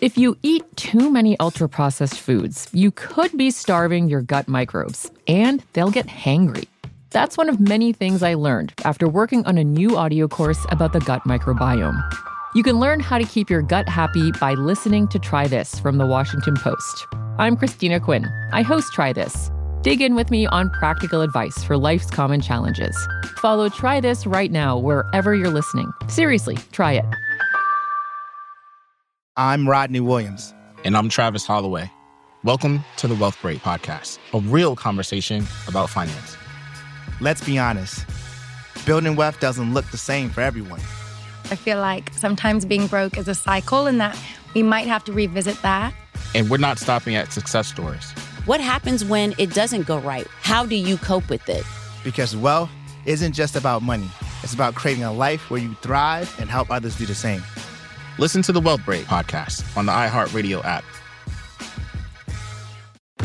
If you eat too many ultra-processed foods, you could be starving your gut microbes, and they'll get hangry. That's one of many things I learned after working on a new audio course about the gut microbiome. You can learn how to keep your gut happy by listening to Try This from the Washington Post. I'm Christina Quinn. I host Try This. Dig in with me on practical advice for life's common challenges. Follow Try This right now wherever you're listening. Seriously, try it. I'm Rodney Williams. And I'm Travis Holloway. Welcome to the Wealth Break Podcast, a real conversation about finance. Let's be honest, building wealth doesn't look the same for everyone. I feel like sometimes being broke is a cycle and that we might have to revisit that. And we're not stopping at success stories. What happens when it doesn't go right? How do you cope with it? Because wealth isn't just about money. It's about creating a life where you thrive and help others do the same. Listen to the Wealth Break Podcast on the iHeartRadio app.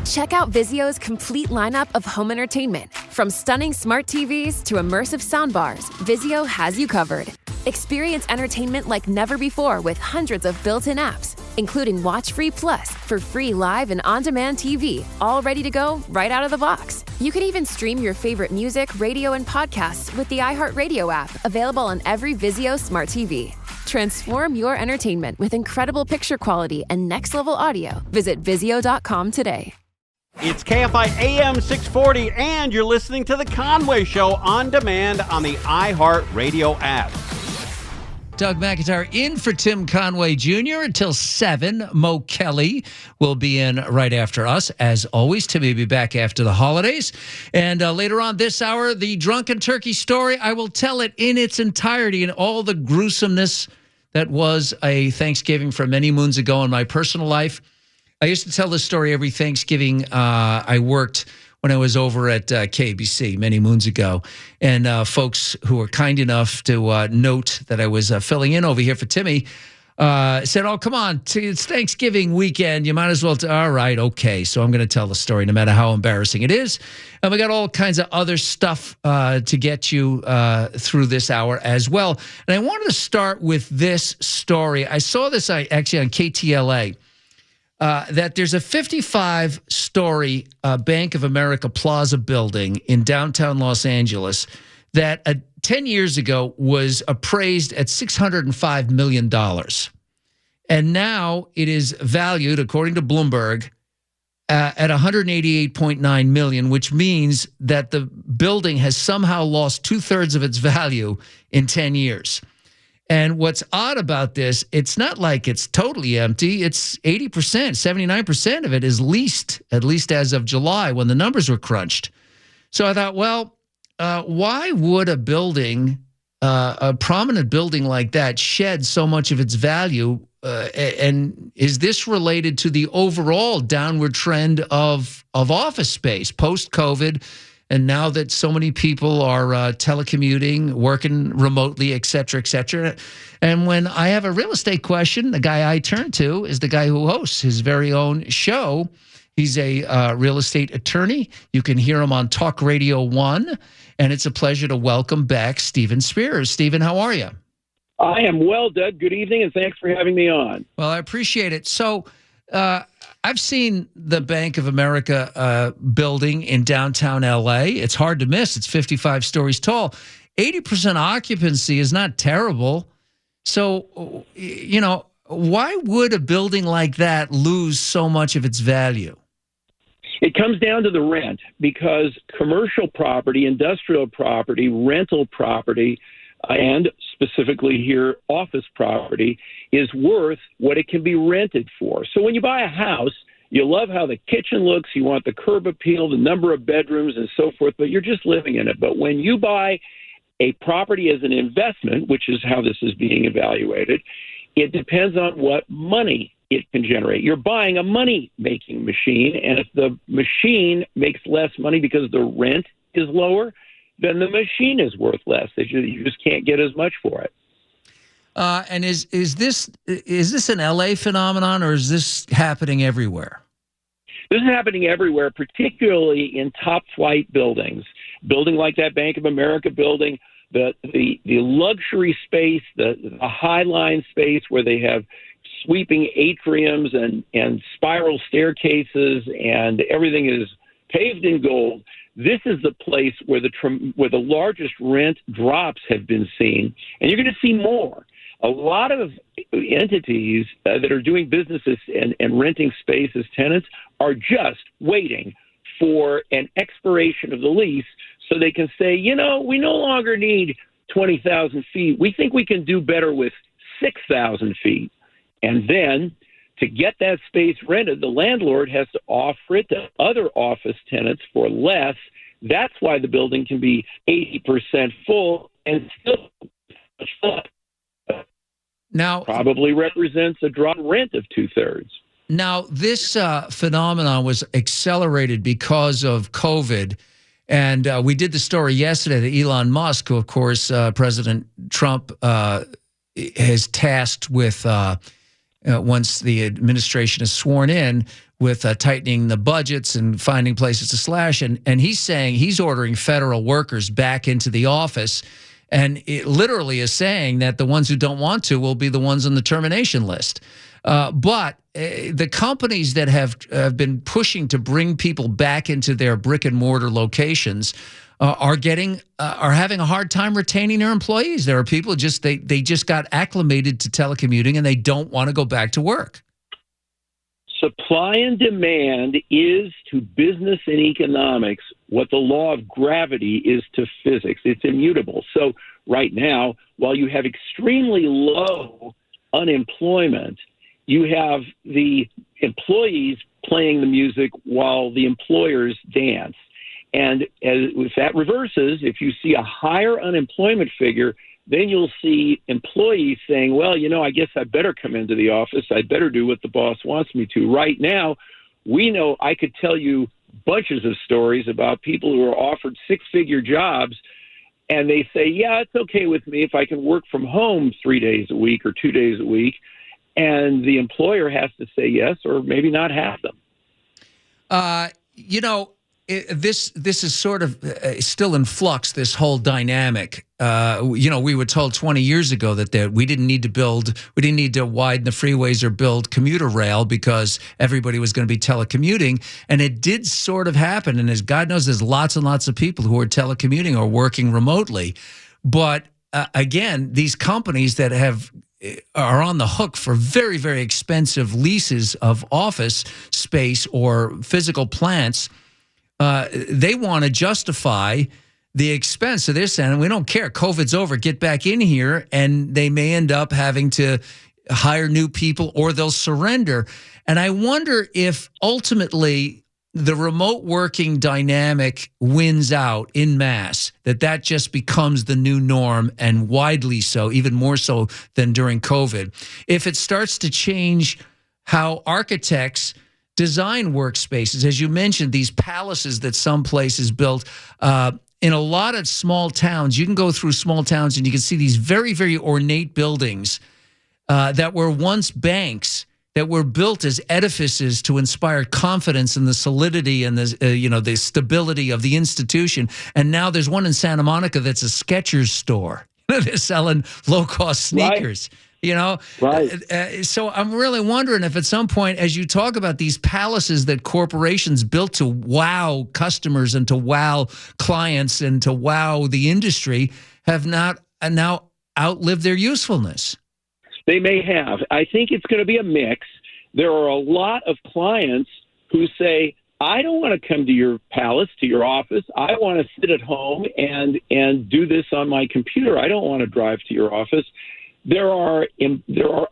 Check out Vizio's complete lineup of home entertainment. From stunning smart TVs to immersive soundbars, Vizio has you covered. Experience entertainment like never before with hundreds of built-in apps, including Watch Free Plus for free live and on-demand TV, all ready to go right out of the box. You can even stream your favorite music, radio, and podcasts with the iHeartRadio app, available on every Vizio smart TV. Transform your entertainment with incredible picture quality and next-level audio. Visit Vizio.com today. It's KFI AM 640, and you're listening to The Conway Show on demand on the iHeartRadio app. Doug McIntyre in for Tim Conway Jr. until 7. Mo Kelly will be in right after us. As always, Timmy will be back after the holidays. And later on this hour, the drunken turkey story. I will tell it in its entirety and all the gruesomeness that was a Thanksgiving from many moons ago in my personal life. I used to tell this story every Thanksgiving. I worked when I was over at KBC many moons ago. And folks who were kind enough to note that I was filling in over here for Timmy said, oh, come on, it's Thanksgiving weekend. You might as well. All right, okay. So I'm going to tell the story no matter how embarrassing it is. And we got all kinds of other stuff to get you through this hour as well. And I wanted to start with this story. I saw this actually on KTLA. That there's a 55-story Bank of America Plaza building in downtown Los Angeles that 10 years ago was appraised at $605 million. And now it is valued, according to Bloomberg, at $188.9 million, which means that the building has somehow lost 2/3 of its value in 10 years. And what's odd about this, it's not like it's totally empty. It's 80%, 79% of it is leased, at least as of July when the numbers were crunched. So I thought, well, why would a building, a prominent building like that, shed so much of its value? And is this related to the overall downward trend of office space post-COVID? And now that so many people are telecommuting, working remotely, et cetera, et cetera. And when I have a real estate question, the guy I turn to is the guy who hosts his very own show. He's a real estate attorney. You can hear him on Talk Radio 1. And it's a pleasure to welcome back Stephen Sperier. Stephen, how are you? I am well, Doug. Good evening, and thanks for having me on. Well, I appreciate it. So, I've seen the Bank of America building in downtown L.A. It's hard to miss. It's 55 stories tall. 80% occupancy is not terrible. So, you know, why would a building like that lose so much of its value? It comes down to the rent, because commercial property, industrial property, rental property, and specifically here, office property, is worth what it can be rented for. So when you buy a house, you love how the kitchen looks, you want the curb appeal, the number of bedrooms and so forth, but you're just living in it. But when you buy a property as an investment, which is how this is being evaluated, it depends on what money it can generate. You're buying a money-making machine, and if the machine makes less money because the rent is lower, then the machine is worth less. You just can't get as much for it. And is this an LA phenomenon, or is this happening everywhere? This is happening everywhere, particularly in top flight buildings. Building like that Bank of America building, the luxury space, the high line space where they have sweeping atriums and spiral staircases, and everything is paved in gold. This is the place where the largest rent drops have been seen, and you're going to see more. A lot of entities that are doing businesses and renting space as tenants are just waiting for an expiration of the lease so they can say, we no longer need 20,000 feet. We think we can do better with 6,000 feet. And then to get that space rented, the landlord has to offer it to other office tenants for less. That's why the building can be 80% full and still now probably represents a drop in rent of 2/3. Now, this phenomenon was accelerated because of COVID. And we did the story yesterday that Elon Musk, who, of course, President Trump has tasked with, once the administration is sworn in, with tightening the budgets and finding places to slash. And he's saying he's ordering federal workers back into the office. And it literally is saying that the ones who don't want to will be the ones on the termination list. But the companies that have been pushing to bring people back into their brick and mortar locations are having a hard time retaining their employees. There are people they just got acclimated to telecommuting and they don't want to go back to work. Supply and demand is to business and economics what the law of gravity is to physics. It's immutable. So right now, while you have extremely low unemployment, you have the employees playing the music while the employers dance. And if that reverses, if you see a higher unemployment figure, then you'll see employees saying, well, I guess I better come into the office. I better do what the boss wants me to. Right now, we know I could tell you bunches of stories about people who are offered six-figure jobs, and they say, yeah, it's okay with me if I can work from home 3 days a week or 2 days a week. And the employer has to say yes or maybe not have them. This is sort of still in flux, this whole dynamic. We were told 20 years ago that we didn't need to widen the freeways or build commuter rail because everybody was going to be telecommuting. And it did sort of happen. And as God knows, there's lots and lots of people who are telecommuting or working remotely. But again, these companies that are on the hook for very, very expensive leases of office space or physical plants, they want to justify the expense. So they're saying, we don't care. COVID's over. Get back in here. And they may end up having to hire new people or they'll surrender. And I wonder if ultimately the remote working dynamic wins out in mass, that just becomes the new norm and widely so, even more so than during COVID. If it starts to change how architects design workspaces, as you mentioned, these palaces that some places built in a lot of small towns. You can go through small towns and you can see these very, very ornate buildings that were once banks that were built as edifices to inspire confidence in the solidity and the stability of the institution. And now there's one in Santa Monica that's a Skechers store. They're selling low-cost sneakers. Right. So I'm really wondering if at some point, as you talk about these palaces that corporations built to wow customers and to wow clients and to wow the industry, have not now outlived their usefulness. They may have. I think it's going to be a mix. There are a lot of clients who say, I don't want to come to your palace, to your office. I want to sit at home and do this on my computer. I don't want to drive to your office. There are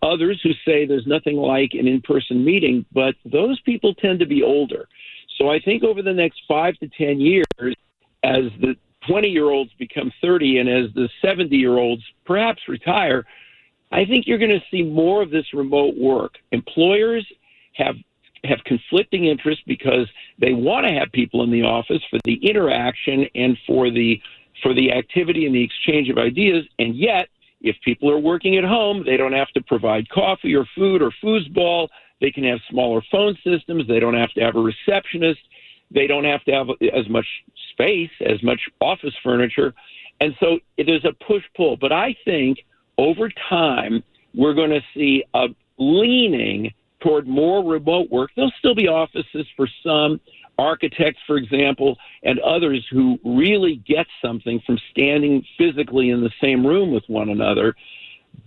others who say there's nothing like an in-person meeting, but those people tend to be older. So I think over the next 5 to 10 years, as the 20-year-olds become 30 and as the 70-year-olds perhaps retire, I think you're going to see more of this remote work. Employers have conflicting interests because they want to have people in the office for the interaction and for the activity and the exchange of ideas, and yet if people are working at home, they don't have to provide coffee or food or foosball. They can have smaller phone systems. They don't have to have a receptionist. They don't have to have as much space, as much office furniture. And so there's a push-pull. But I think over time, we're going to see leaning toward more remote work. There'll still be offices for some architects, for example, and others who really get something from standing physically in the same room with one another.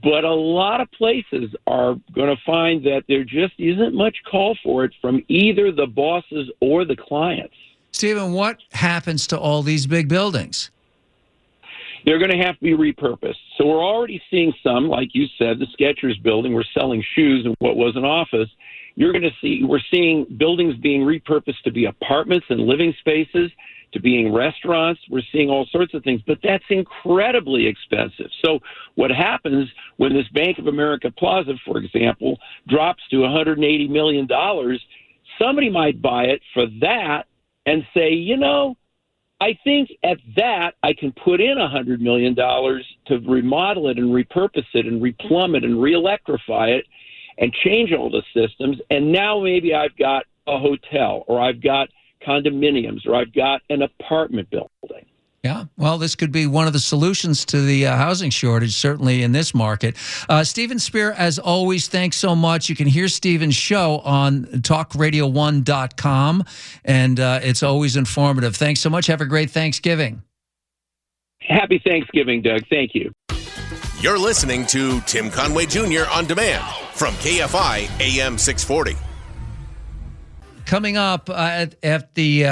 But a lot of places are going to find that there just isn't much call for it from either the bosses or the clients. Stephen, what happens to all these big buildings? They're going to have to be repurposed. So we're already seeing some, like you said, the Skechers building, we're selling shoes in what was an office. We're seeing buildings being repurposed to be apartments and living spaces, to being restaurants. We're seeing all sorts of things, but that's incredibly expensive. So what happens when this Bank of America Plaza, for example, drops to $180 million, somebody might buy it for that and say, I think at that I can put in $100 million to remodel it and repurpose it and replumb it and re-electrify it and change all the systems. And now maybe I've got a hotel, or I've got condominiums, or I've got an apartment building. Yeah, well, this could be one of the solutions to the housing shortage, certainly in this market. Stephen Sperier, as always, thanks so much. You can hear Stephen's show on talkradio1.com, and it's always informative. Thanks so much. Have a great Thanksgiving. Happy Thanksgiving, Doug. Thank you. You're listening to Tim Conway Jr. On Demand from KFI AM 640. Coming up after the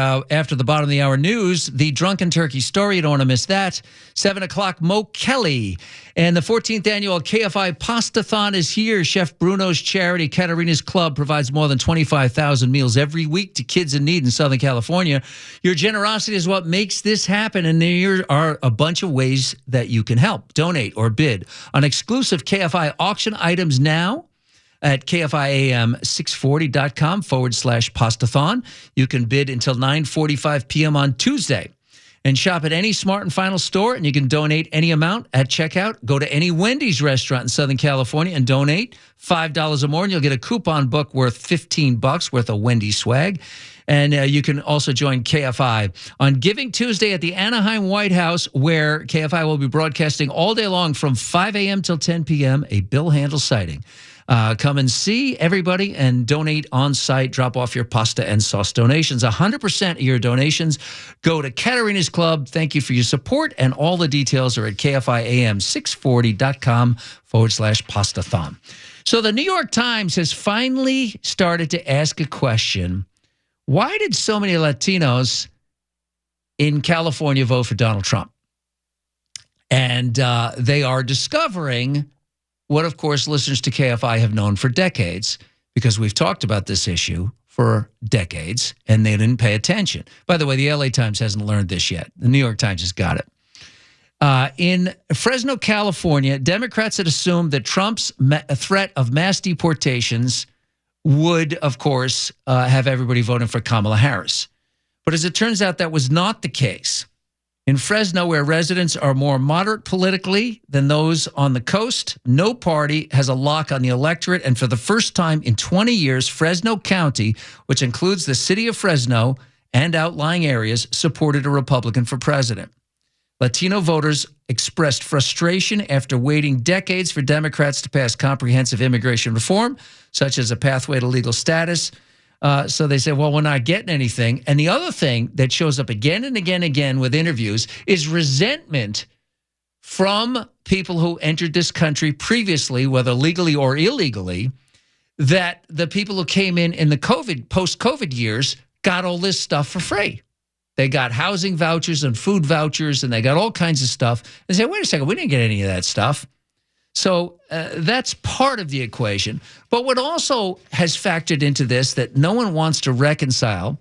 bottom of the hour news, the Drunken Turkey story. You don't want to miss that. 7 o'clock, Mo Kelly. And the 14th annual KFI Pastathon is here. Chef Bruno's charity, Katarina's Club, provides more than 25,000 meals every week to kids in need in Southern California. Your generosity is what makes this happen, and there are a bunch of ways that you can help. Donate or bid on exclusive KFI auction items now at KFIAM640.com/pastathon. You can bid until 9:45 p.m. on Tuesday. And shop at any Smart & Final store, and you can donate any amount at checkout. Go to any Wendy's restaurant in Southern California and donate $5 or more, and you'll get a coupon book worth $15 worth of Wendy's swag. And you can also join KFI on Giving Tuesday at the Anaheim White House, where KFI will be broadcasting all day long from 5 a.m. till 10 p.m., a Bill Handel sighting. Come and see everybody and donate on site. Drop off your pasta and sauce donations. 100% of your donations go to Katarina's Club. Thank you for your support. And all the details are at KFIAM640.com/pastathon. So the New York Times has finally started to ask a question. Why did so many Latinos in California vote for Donald Trump? And they are discovering what, of course, listeners to KFI have known for decades, because we've talked about this issue for decades, and they didn't pay attention. By the way, the LA Times hasn't learned this yet. The New York Times has got it. In Fresno, California, Democrats had assumed that Trump's threat of mass deportations would, of course, have everybody voting for Kamala Harris. But as it turns out, that was not the case. In Fresno, where residents are more moderate politically than those on the coast, no party has a lock on the electorate. And for the first time in 20 years, Fresno County, which includes the city of Fresno and outlying areas, supported a Republican for president. Latino voters expressed frustration after waiting decades for Democrats to pass comprehensive immigration reform, such as a pathway to legal status. So they say, well, we're not getting anything. And the other thing that shows up again and again and again with interviews is resentment from people who entered this country previously, whether legally or illegally, that the people who came in the post-COVID years got all this stuff for free. They got housing vouchers and food vouchers, and they got all kinds of stuff. They say, wait a second, we didn't get any of that stuff. So that's part of the equation. But what also has factored into this that no one wants to reconcile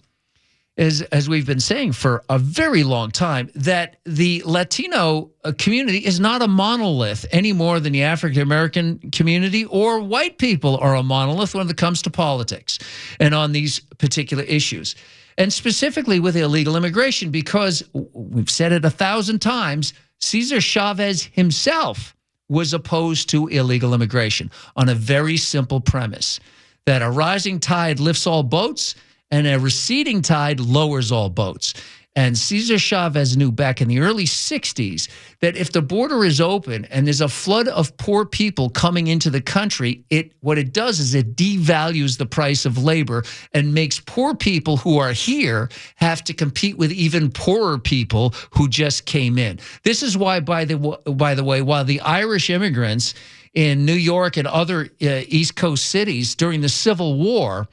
is, as we've been saying for a very long time, that the Latino community is not a monolith any more than the African-American community or white people are a monolith when it comes to politics and on these particular issues. And specifically with illegal immigration, because we've said it 1,000 times, Cesar Chavez himself was opposed to illegal immigration on a very simple premise, that a rising tide lifts all boats and a receding tide lowers all boats. And Cesar Chavez knew back in the early 60s that if the border is open and there's a flood of poor people coming into the country, what it does is it devalues the price of labor and makes poor people who are here have to compete with even poorer people who just came in. This is why, by the way, while the Irish immigrants in New York and other East Coast cities during the Civil War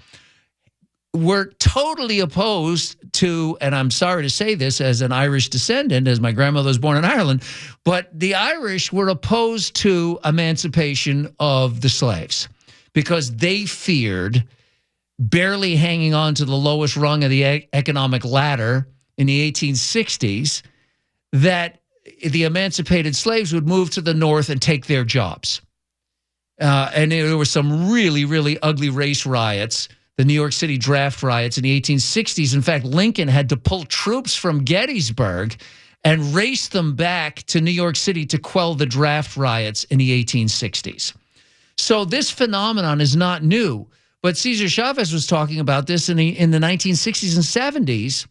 were totally opposed to, and I'm sorry to say this as an Irish descendant, as my grandmother was born in Ireland, but the Irish were opposed to emancipation of the slaves because they feared barely hanging on to the lowest rung of the economic ladder in the 1860s, that the emancipated slaves would move to the north and take their jobs. And there were some really, really ugly race riots, the New York City draft riots in the 1860s. In fact, Lincoln had to pull troops from Gettysburg and race them back to New York City to quell the draft riots in the 1860s. So this phenomenon is not new, but Cesar Chavez was talking about this in the 1960s and 70s,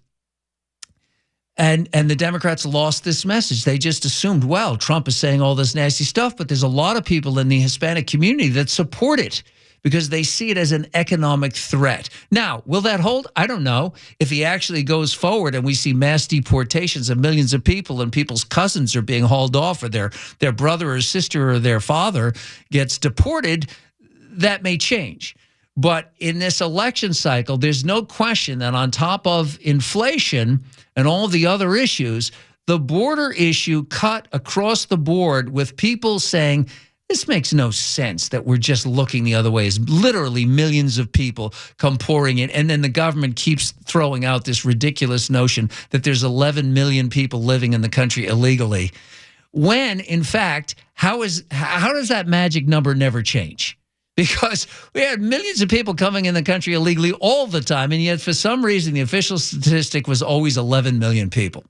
and the Democrats lost this message. They just assumed, well, Trump is saying all this nasty stuff, but there's a lot of people in the Hispanic community that support it because they see it as an economic threat. Now, will that hold? I don't know. If he actually goes forward and we see mass deportations of millions of people and people's cousins are being hauled off, or their brother or sister or their father gets deported, that may change. But in this election cycle, there's no question that on top of inflation and all the other issues, the border issue cut across the board with people saying, this makes no sense that we're just looking the other way. As literally millions of people come pouring in, and then the government keeps throwing out this ridiculous notion that there's 11 million people living in the country illegally. When, in fact, how does that magic number never change? Because we had millions of people coming in the country illegally all the time, and yet for some reason the official statistic was always 11 million people.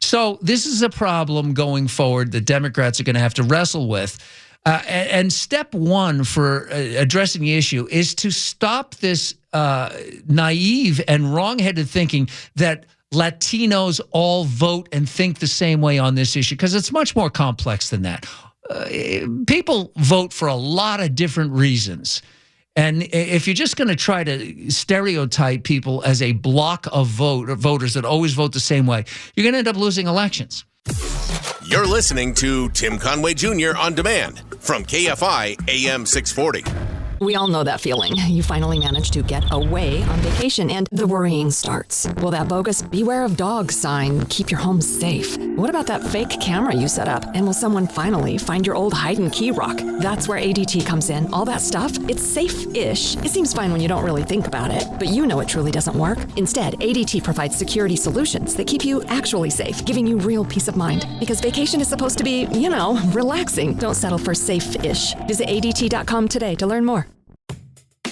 So this is a problem going forward that Democrats are going to have to wrestle with. And step one for addressing the issue is to stop this naive and wrong-headed thinking that Latinos all vote and think the same way on this issue, because it's much more complex than that. People vote for a lot of different reasons. And if you're just going to try to stereotype people as a block of voters that always vote the same way, you're going to end up losing elections. You're listening to Tim Conway Jr. On Demand from KFI AM 640. We all know that feeling. You finally manage to get away on vacation and the worrying starts. Will that bogus "beware of dogs" sign keep your home safe? What about that fake camera you set up? And will someone finally find your old hide and key rock? That's where ADT comes in. All that stuff, it's safe-ish. It seems fine when you don't really think about it, but you know it truly doesn't work. Instead, ADT provides security solutions that keep you actually safe, giving you real peace of mind. Because vacation is supposed to be, relaxing. Don't settle for safe-ish. Visit ADT.com today to learn more.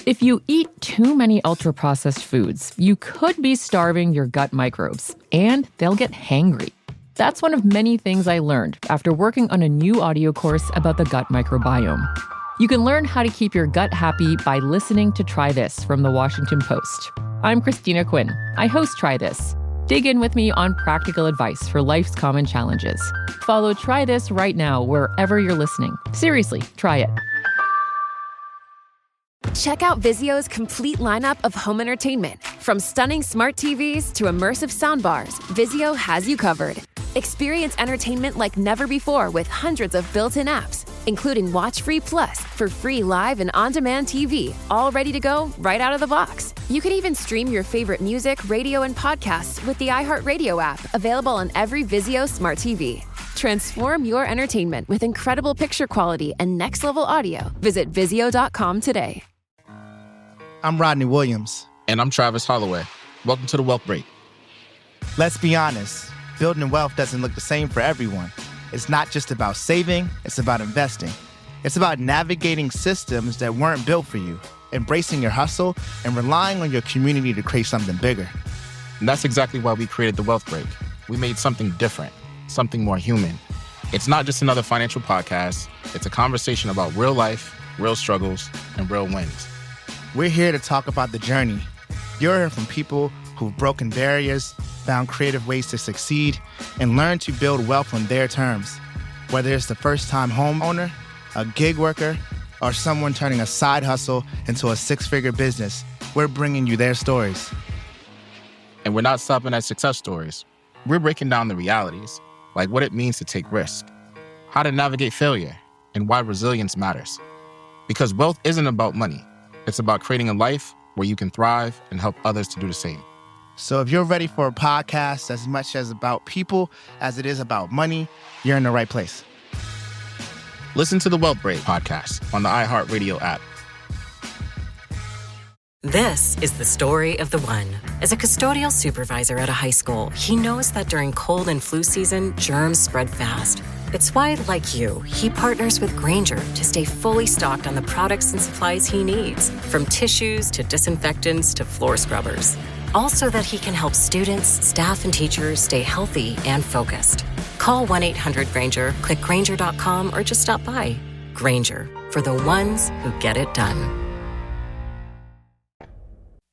If you eat too many ultra-processed foods, you could be starving your gut microbes, and they'll get hangry. That's one of many things I learned after working on a new audio course about the gut microbiome. You can learn how to keep your gut happy by listening to Try This from the Washington Post. I'm Christina Quinn. I host Try This. Dig in with me on practical advice for life's common challenges. Follow Try This right now wherever you're listening. Seriously, try it. Check out Vizio's complete lineup of home entertainment. From stunning smart TVs to immersive soundbars, Vizio has you covered. Experience entertainment like never before with hundreds of built-in apps, including Watch Free Plus for free live and on-demand TV, all ready to go right out of the box. You can even stream your favorite music, radio, and podcasts with the iHeartRadio app, available on every Vizio smart TV. Transform your entertainment with incredible picture quality and next-level audio. Visit Vizio.com today. I'm Rodney Williams. And I'm Travis Holloway. Welcome to the Wealth Break. Let's be honest, building wealth doesn't look the same for everyone. It's not just about saving, it's about investing. It's about navigating systems that weren't built for you, embracing your hustle, and relying on your community to create something bigger. And that's exactly why we created the Wealth Break. We made something different, something more human. It's not just another financial podcast. It's a conversation about real life, real struggles, and real wins. We're here to talk about the journey. You're hearing from people who've broken barriers, found creative ways to succeed, and learned to build wealth on their terms. Whether it's the first-time homeowner, a gig worker, or someone turning a side hustle into a six-figure business, we're bringing you their stories. And we're not stopping at success stories. We're breaking down the realities, like what it means to take risk, how to navigate failure, and why resilience matters. Because wealth isn't about money. It's about creating a life where you can thrive and help others to do the same. So if you're ready for a podcast as much as about people as it is about money, you're in the right place. Listen to the Wealth Break podcast on the iHeartRadio app. This is the story of the one. As a custodial supervisor at a high school, he knows that during cold and flu season, germs spread fast. It's why, like you, he partners with Grainger to stay fully stocked on the products and supplies he needs, from tissues to disinfectants to floor scrubbers. Also that he can help students, staff, and teachers stay healthy and focused. Call 1-800-GRAINGER, click Grainger.com, or just stop by. Grainger, for the ones who get it done.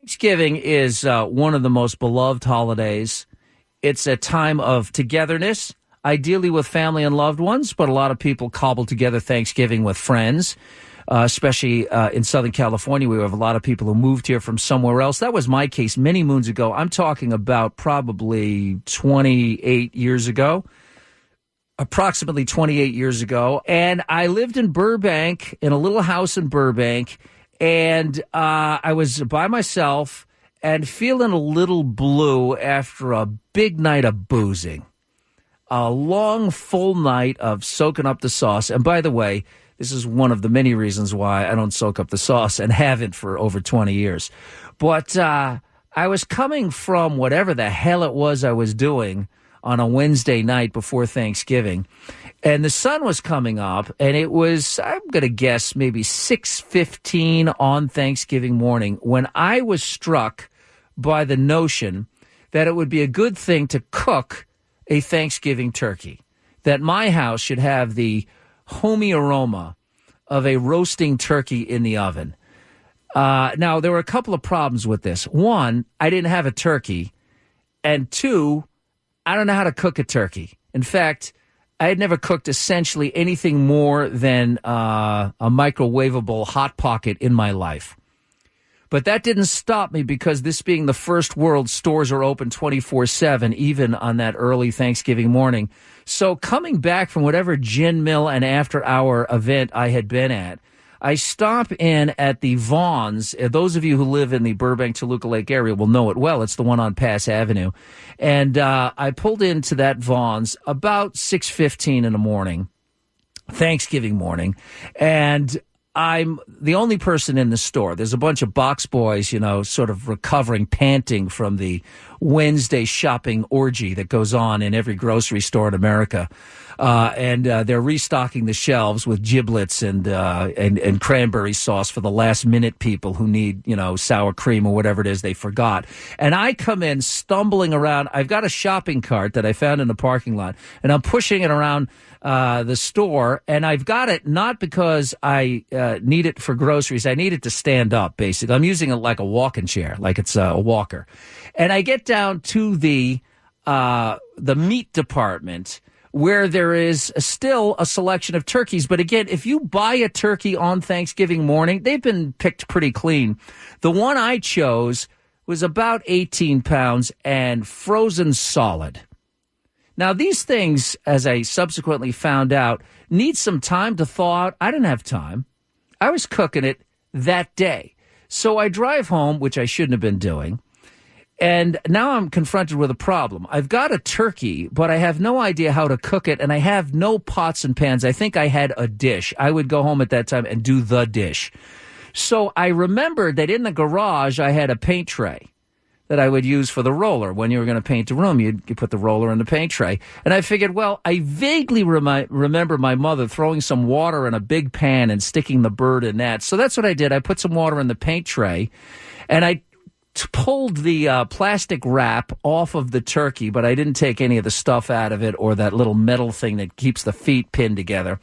Thanksgiving is one of the most beloved holidays. It's a time of togetherness, ideally with family and loved ones, but a lot of people cobble together Thanksgiving with friends. Especially in Southern California, we have a lot of people who moved here from somewhere else. That was my case many moons ago. I'm talking about probably 28 years ago, approximately 28 years ago. And I lived in Burbank, in a little house in Burbank, and I was by myself and feeling a little blue after a big night of boozing. A long, full night of soaking up the sauce. And by the way, this is one of the many reasons why I don't soak up the sauce and haven't for over 20 years. But I was coming from whatever the hell it was I was doing on a Wednesday night before Thanksgiving. And the sun was coming up, and it was, I'm going to guess, maybe 6:15 on Thanksgiving morning when I was struck by the notion that it would be a good thing to cook a Thanksgiving turkey, that my house should have the homey aroma of a roasting turkey in the oven. Now, there were a couple of problems with this. One, I didn't have a turkey. And two, I don't know how to cook a turkey. In fact, I had never cooked essentially anything more than a microwavable Hot Pocket in my life. But that didn't stop me because this being the first world, stores are open 24/7, even on that early Thanksgiving morning. So coming back from whatever gin mill and after-hour event I had been at, I stop in at the Vaughn's. Those of you who live in the Burbank-Toluca Lake area will know it well. It's the one on Pass Avenue. And I pulled into that Vaughn's about 6:15 in the morning, Thanksgiving morning, and I'm the only person in the store. There's a bunch of box boys, sort of recovering, panting from the Wednesday shopping orgy that goes on in every grocery store in America. And they're restocking the shelves with giblets and cranberry sauce for the last minute people who need, sour cream or whatever it is they forgot. And I come in stumbling around. I've got a shopping cart that I found in the parking lot, and I'm pushing it around the store, and I've got it not because I need it for groceries. I need it to stand up, basically. I'm using it like a walking chair, like it's a walker. And I get down to the meat department, where there is still a selection of turkeys. But again, if you buy a turkey on Thanksgiving morning, they've been picked pretty clean. The one I chose was about 18 pounds and frozen solid. Now, these things, as I subsequently found out, need some time to thaw out. I didn't have time. I was cooking it that day. So I drive home, which I shouldn't have been doing. And now I'm confronted with a problem. I've got a turkey, but I have no idea how to cook it, and I have no pots and pans. I think I had a dish. I would go home at that time and do the dish. So I remembered that in the garage I had a paint tray that I would use for the roller. When you were going to paint a room, you put the roller in the paint tray. And I figured, well, I vaguely remember my mother throwing some water in a big pan and sticking the bird in that. So that's what I did. I put some water in the paint tray, and I pulled the plastic wrap off of the turkey, but I didn't take any of the stuff out of it or that little metal thing that keeps the feet pinned together.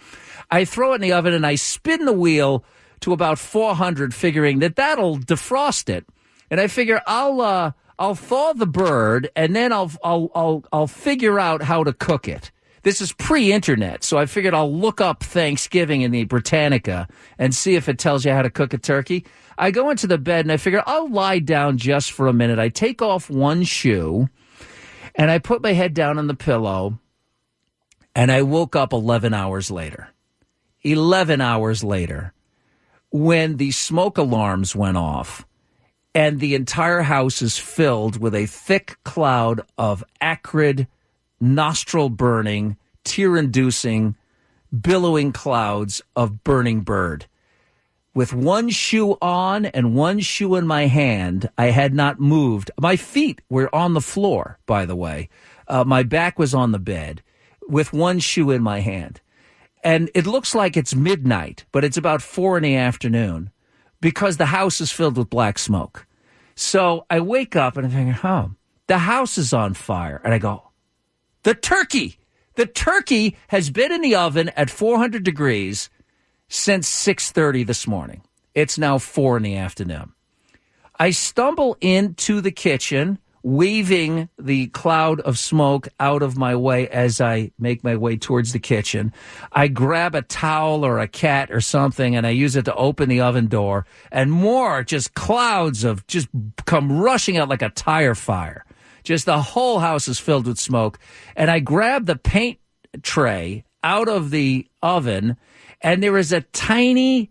I throw it in the oven, and I spin the wheel to about 400, figuring that that'll defrost it. And I figure I'll I'll thaw the bird, and then I'll figure out how to cook it. This is pre-internet, so I figured I'll look up Thanksgiving in the Britannica and see if it tells you how to cook a turkey. I go into the bed, and I figure I'll lie down just for a minute. I take off one shoe, and I put my head down on the pillow, and I woke up 11 hours later. 11 hours later, when the smoke alarms went off, and the entire house is filled with a thick cloud of acrid, nostril-burning, tear-inducing, billowing clouds of burning bird. With one shoe on and one shoe in my hand, I had not moved. My feet were on the floor, by the way. My back was on the bed with one shoe in my hand. And it looks like it's midnight, but it's about 4 p.m. because the house is filled with black smoke. So I wake up and I think, the house is on fire. And I go, the turkey has been in the oven at 400 degrees since 6:30 this morning. It's now 4 p.m. I stumble into the kitchen, waving the cloud of smoke out of my way as I make my way towards the kitchen. I grab a towel or a cat or something, and I use it to open the oven door, and more just clouds of just come rushing out like a tire fire. Just the whole house is filled with smoke. And I grab the paint tray out of the oven, and there is a tiny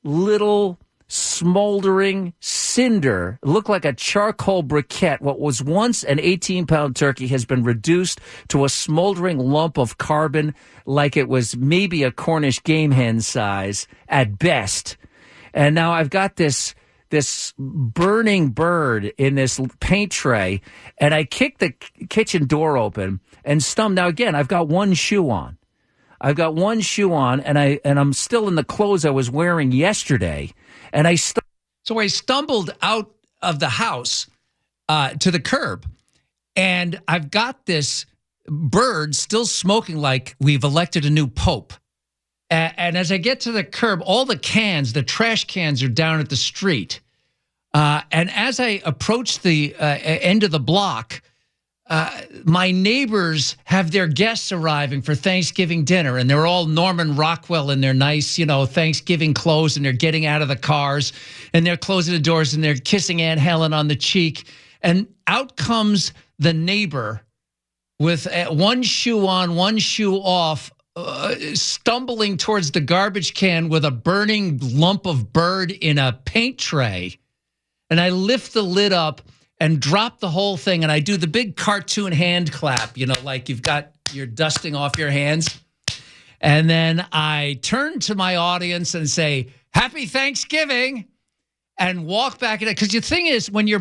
little smoldering cinder. It looked like a charcoal briquette. What was once an 18-pound turkey has been reduced to a smoldering lump of carbon, like it was maybe a Cornish game hen size at best. And now I've got this burning bird in this paint tray, and I kick the kitchen door open and stumble. Now, again, I've got one shoe on. And I'm still in the clothes I was wearing yesterday. And So I stumbled out of the house to the curb, and I've got this bird still smoking like we've elected a new pope. And as I get to the curb, all the trash cans are down at the street. And as I approach the end of the block, my neighbors have their guests arriving for Thanksgiving dinner, and they're all Norman Rockwell in their nice, Thanksgiving clothes, and they're getting out of the cars, and they're closing the doors, and they're kissing Aunt Helen on the cheek. And out comes the neighbor with one shoe on, one shoe off, stumbling towards the garbage can with a burning lump of bird in a paint tray. And I lift the lid up and drop the whole thing, and I do the big cartoon hand clap, like you're dusting off your hands. And then I turn to my audience and say, Happy Thanksgiving, and walk back in it. Because the thing is, when you're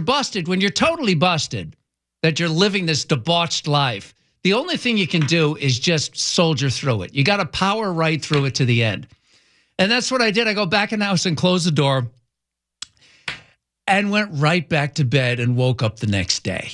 totally busted, that you're living this debauched life, the only thing you can do is just soldier through it. You got to power right through it to the end. And that's what I did. I go back in the house and close the door, and went right back to bed and woke up the next day.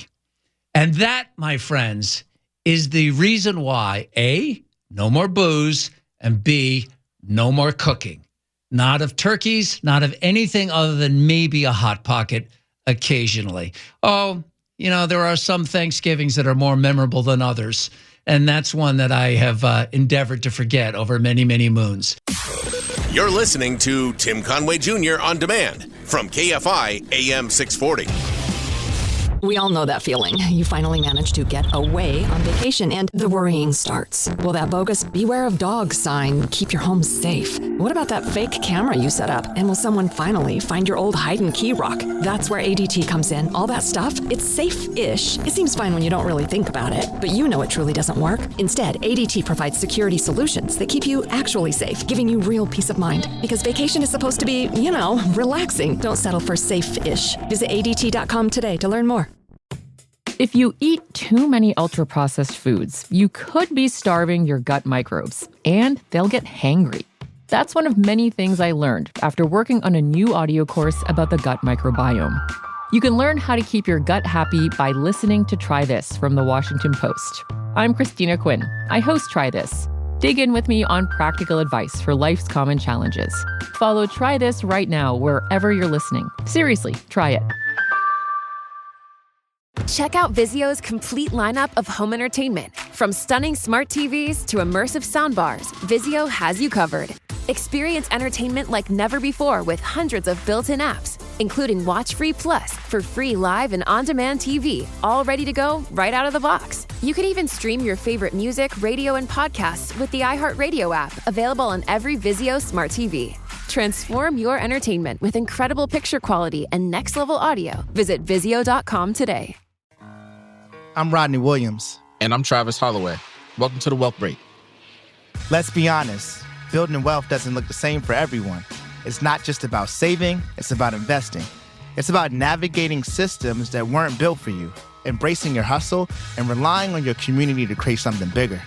And that, my friends, is the reason why, A, no more booze, and B, no more cooking. Not of turkeys, not of anything other than maybe a Hot Pocket occasionally. Oh, there are some Thanksgivings that are more memorable than others, and that's one that I have endeavored to forget over many, many moons. You're listening to Tim Conway Jr. On Demand from KFI AM 640. We all know that feeling. You finally manage to get away on vacation and the worrying starts. Will that bogus "Beware of Dogs" sign keep your home safe? What about that fake camera you set up? And will someone finally find your old hide and key rock? That's where ADT comes in. All that stuff, it's safe-ish. It seems fine when you don't really think about it, but you know it truly doesn't work. Instead, ADT provides security solutions that keep you actually safe, giving you real peace of mind. Because vacation is supposed to be, relaxing. Don't settle for safe-ish. Visit ADT.com today to learn more. If you eat too many ultra-processed foods, you could be starving your gut microbes, and they'll get hangry. That's one of many things I learned after working on a new audio course about the gut microbiome. You can learn how to keep your gut happy by listening to Try This from the Washington Post. I'm Christina Quinn. I host Try This. Dig in with me on practical advice for life's common challenges. Follow Try This right now wherever you're listening. Seriously, try it. Check out Vizio's complete lineup of home entertainment. From stunning smart TVs to immersive soundbars, Vizio has you covered. Experience entertainment like never before with hundreds of built-in apps, including Watch Free Plus for free live and on-demand TV, all ready to go right out of the box. You can even stream your favorite music, radio, and podcasts with the iHeartRadio app, available on every Vizio smart TV. Transform your entertainment with incredible picture quality and next-level audio. Visit Vizio.com today. I'm Rodney Williams. And I'm Travis Holloway. Welcome to the Wealth Break. Let's be honest, building wealth doesn't look the same for everyone. It's not just about saving, it's about investing. It's about navigating systems that weren't built for you, embracing your hustle, and relying on your community to create something bigger.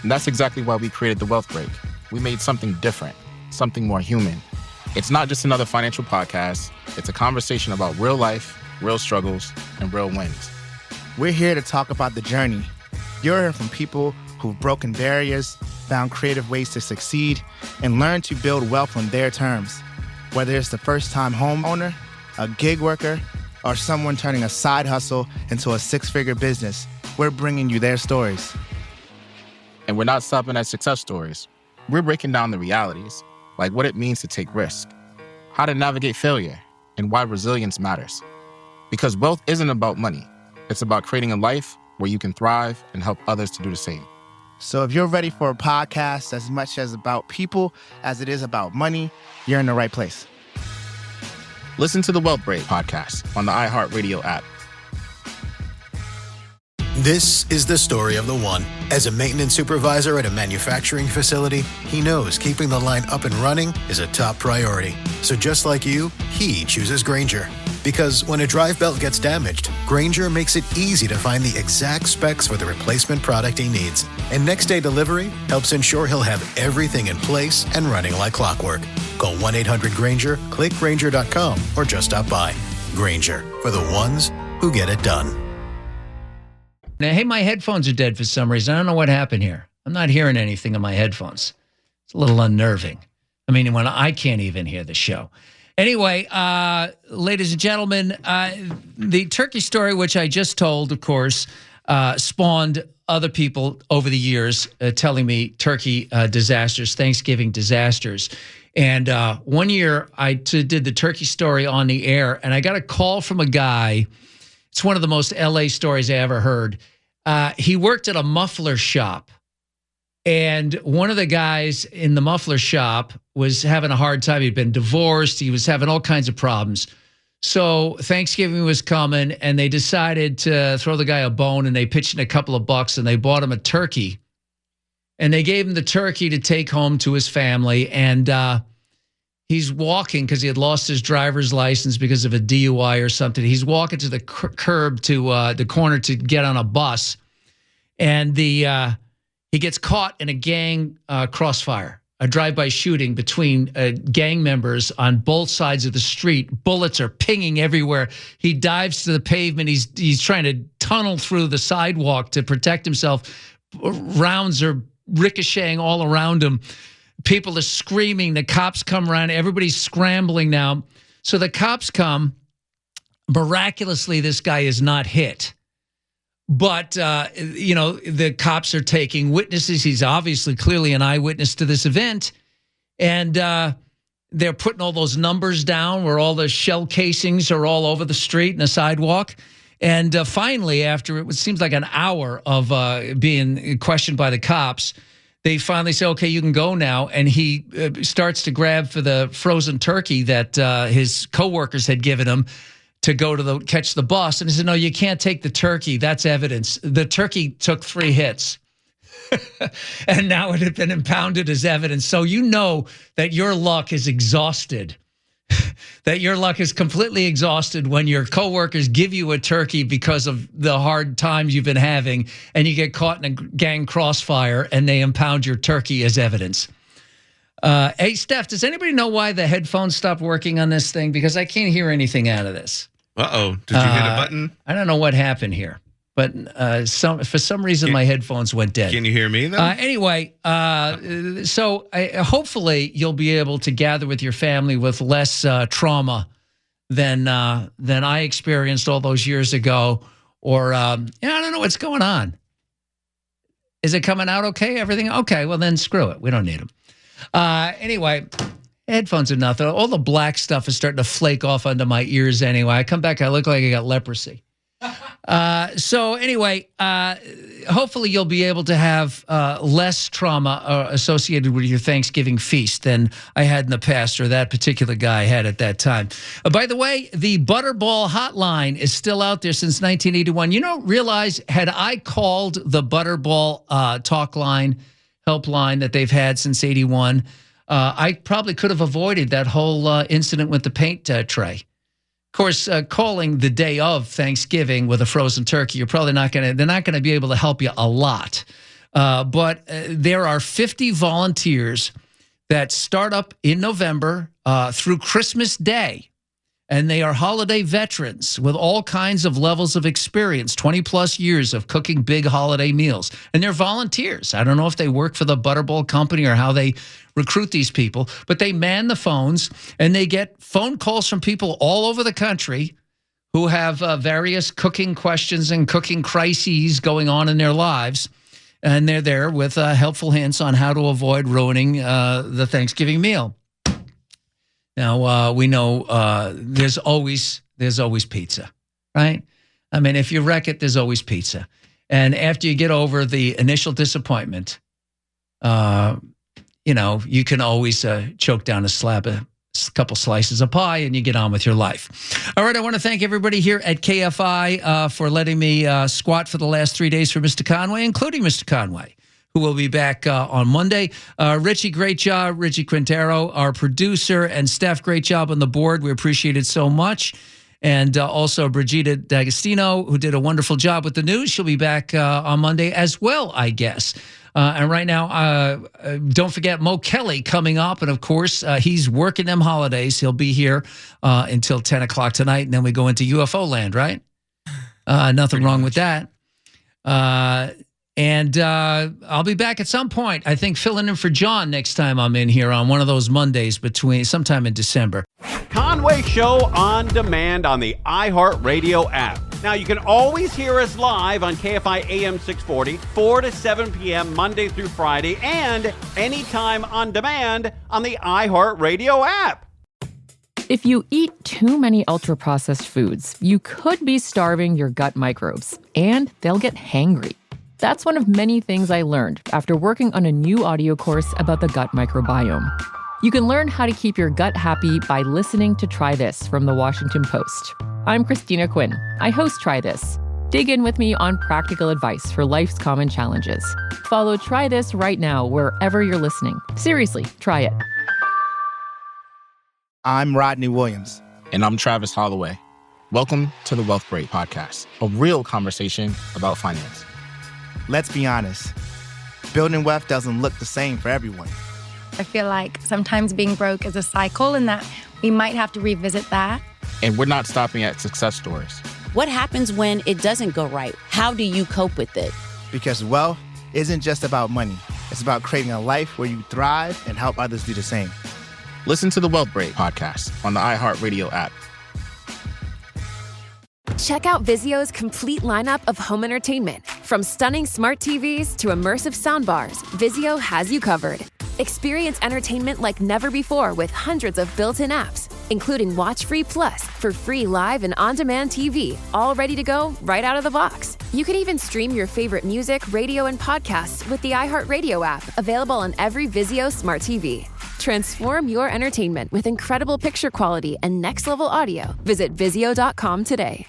And that's exactly why we created the Wealth Break. We made something different, something more human. It's not just another financial podcast. It's a conversation about real life, real struggles, and real wins. We're here to talk about the journey. You'll hear from people who've broken barriers, found creative ways to succeed, and learned to build wealth on their terms. Whether it's the first-time homeowner, a gig worker, or someone turning a side hustle into a six-figure business, we're bringing you their stories. And we're not stopping at success stories. We're breaking down the realities, like what it means to take risk, how to navigate failure, and why resilience matters. Because wealth isn't about money. It's about creating a life where you can thrive and help others to do the same. So if you're ready for a podcast as much as about people as it is about money, you're in the right place. Listen to the Wealth Break podcast on the iHeartRadio app. This is the story of the one. As a maintenance supervisor at a manufacturing facility, he knows keeping the line up and running is a top priority. So just like you, he chooses Grainger. Because when a drive belt gets damaged, Grainger makes it easy to find the exact specs for the replacement product he needs. And next-day delivery helps ensure he'll have everything in place and running like clockwork. Call 1-800-GRAINGER, click Grainger.com, or just stop by. Grainger, for the ones who get it done. Now, hey, my headphones are dead for some reason. I don't know what happened here. I'm not hearing anything on my headphones. It's a little unnerving. I mean, when I can't even hear the show. Anyway, ladies and gentlemen, the turkey story, which I just told, of course, spawned other people over the years telling me turkey disasters, Thanksgiving disasters. And one year I did the turkey story on the air, and I got a call from a guy. It's one of the most LA stories I ever heard. He worked at a muffler shop. And one of the guys in the muffler shop was having a hard time. He'd been divorced. He was having all kinds of problems. So Thanksgiving was coming, and they decided to throw the guy a bone, and they pitched in a couple of bucks, and they bought him a turkey. And they gave him the turkey to take home to his family. And he's walking because he had lost his driver's license because of a DUI or something. He's walking to the curb to the corner to get on a bus. And he gets caught in a gang crossfire, a drive-by shooting between gang members on both sides of the street. Bullets are pinging everywhere. He dives to the pavement. He's trying to tunnel through the sidewalk to protect himself. Rounds are ricocheting all around him. People are screaming. The cops come around. Everybody's scrambling now. So the cops come. Miraculously, this guy is not hit. But, the cops are taking witnesses. He's obviously clearly an eyewitness to this event. And they're putting all those numbers down where all the shell casings are all over the street and the sidewalk. And finally, after it seems like an hour of being questioned by the cops, they finally say, okay, you can go now. And he starts to grab for the frozen turkey that his coworkers had given him to go to catch the bus. And he said, no, you can't take the turkey. That's evidence. The turkey took 3 hits. And now it had been impounded as evidence. So you know that your luck is exhausted. That your luck is completely exhausted when your coworkers give you a turkey because of the hard times you've been having, and you get caught in a gang crossfire and they impound your turkey as evidence. Hey, Steph, does anybody know why the headphones stopped working on this thing? Because I can't hear anything out of this. Uh-oh. Did you hit a button? I don't know what happened here. But for some reason, my headphones went dead. Can you hear me, though? Anyway, so hopefully you'll be able to gather with your family with less trauma than I experienced all those years ago Or, I don't know what's going on. Is it coming out okay? Everything? Okay, well then screw it. We don't need them. Anyway, headphones are nothing. All the black stuff is starting to flake off onto my ears anyway. I come back, I look like I got leprosy. So anyway, hopefully you'll be able to have less trauma associated with your Thanksgiving feast than I had in the past, or that particular guy had at that time. By the way, the Butterball Hotline is still out there since 1981. You don't realize, had I called the Butterball talk line, helpline that they've had since 81, I probably could have avoided that whole incident with the paint tray. Of course, calling the day of Thanksgiving with a frozen turkey, they're not going to be able to help you a lot. But there are 50 volunteers that start up in November through Christmas Day. And they are holiday veterans with all kinds of levels of experience, 20 plus years of cooking big holiday meals. And they're volunteers. I don't know if they work for the Butterball company or how they recruit these people, but they man the phones and they get phone calls from people all over the country who have various cooking questions and cooking crises going on in their lives. And they're there with helpful hints on how to avoid ruining the Thanksgiving meal. Now, we know there's always pizza, right? I mean, if you wreck it, there's always pizza. And after you get over the initial disappointment, you can always choke down a couple slices of pie and you get on with your life. All right, I want to thank everybody here at KFI for letting me squat for the last 3 days for Mr. Conway, including Mr. Conway, who will be back on Monday. Richie, great job. Richie Quintero, our producer, and Steph, great job on the board. We appreciate it so much. And also Brigida D'Agostino, who did a wonderful job with the news. She'll be back on Monday as well, I guess. And right now, don't forget Mo Kelly coming up. And, of course, he's working them holidays. He'll be here until 10 o'clock tonight. And then we go into UFO land, right? Nothing wrong with that. And I'll be back at some point, I think, filling in for John next time I'm in here on one of those Mondays sometime in December. Conway Show on demand on the iHeartRadio app. Now, you can always hear us live on KFI AM 640, 4 to 7 p.m. Monday through Friday, and anytime on demand on the iHeartRadio app. If you eat too many ultra-processed foods, you could be starving your gut microbes, and they'll get hangry. That's one of many things I learned after working on a new audio course about the gut microbiome. You can learn how to keep your gut happy by listening to Try This from the Washington Post. I'm Christina Quinn. I host Try This. Dig in with me on practical advice for life's common challenges. Follow Try This right now wherever you're listening. Seriously, try it. I'm Rodney Williams. And I'm Travis Holloway. Welcome to the Wealth Break Podcast, a real conversation about finance. Let's be honest. Building wealth doesn't look the same for everyone. I feel like sometimes being broke is a cycle and that we might have to revisit that. And we're not stopping at success stories. What happens when it doesn't go right? How do you cope with it? Because wealth isn't just about money. It's about creating a life where you thrive and help others do the same. Listen to the Wealth Break Podcast on the iHeartRadio app. Check out Vizio's complete lineup of home entertainment. From stunning smart TVs to immersive soundbars, Vizio has you covered. Experience entertainment like never before with hundreds of built-in apps, including Watch Free Plus for free live and on-demand TV, all ready to go right out of the box. You can even stream your favorite music, radio, and podcasts with the iHeartRadio app, available on every Vizio smart TV. Transform your entertainment with incredible picture quality and next-level audio. Visit Vizio.com today.